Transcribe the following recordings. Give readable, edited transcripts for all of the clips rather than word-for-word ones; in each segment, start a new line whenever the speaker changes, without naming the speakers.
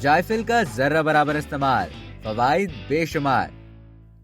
जायफल का जर्रा बराबर इस्तेमाल, फवाइद बेशुमार।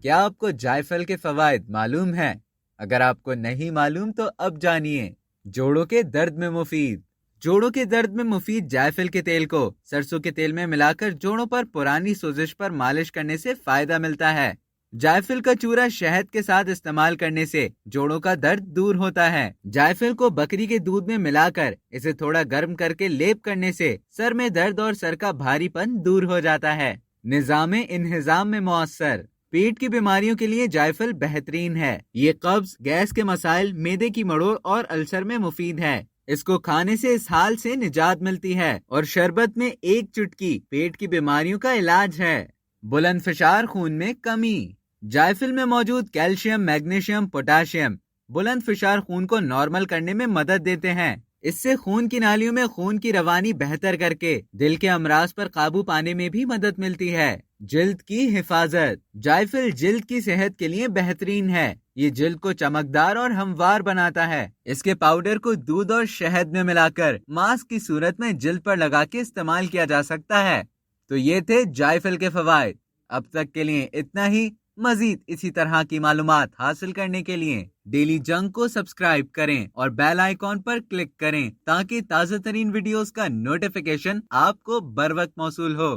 क्या आपको जायफल के फवाइद मालूम हैं? अगर आपको नहीं मालूम तो अब जानिए। जोड़ों के दर्द में मुफीद। जोड़ों के दर्द में मुफीद जायफल के तेल को सरसों के तेल में मिलाकर जोड़ों पर पुरानी सोजिश पर मालिश करने से फायदा मिलता है। जायफल का चूरा शहद के साथ इस्तेमाल करने से जोड़ों का दर्द दूर होता है। जायफल को बकरी के दूध में मिलाकर इसे थोड़ा गर्म करके लेप करने से सर में दर्द और सर का भारीपन दूर हो जाता है। निजामे इंहिजाम में मौसर। पेट की बीमारियों के लिए जायफल बेहतरीन है। ये कब्ज, गैस के मसाइल, मैदे की मड़ोड़ और अल्सर में मुफीद है। इसको खाने से इस हाल से निजात मिलती है और शरबत में एक चुटकी पेट की बीमारियों का इलाज है। बुलंदफशार खून में कमी। जायफल में मौजूद कैल्शियम, मैग्नीशियम, पोटाशियम बुलंदफशार खून को नॉर्मल करने में मदद देते हैं। इससे खून की नालियों में खून की रवानी बेहतर करके दिल के अमराज पर काबू पाने में भी मदद मिलती है। जिल्द की हिफाजत। जायफल जिल्द की सेहत के लिए बेहतरीन है। ये जिल्द को चमकदार और हमवार बनाता है। इसके पाउडर को दूध और शहद में मिलाकर मास्क की सूरत में जिल्द पर लगा के इस्तेमाल किया जा सकता है। तो ये थे जायफल के फवाइद। अब तक के लिए इतना ही। मजीद इसी तरह की मालूमात हासिल करने के लिए डेली जंग को सब्सक्राइब करें और बेल आइकॉन पर क्लिक करें ताकि ताज़ा तरीन वीडियोस का नोटिफिकेशन आपको बर वक्त मौसूल हो।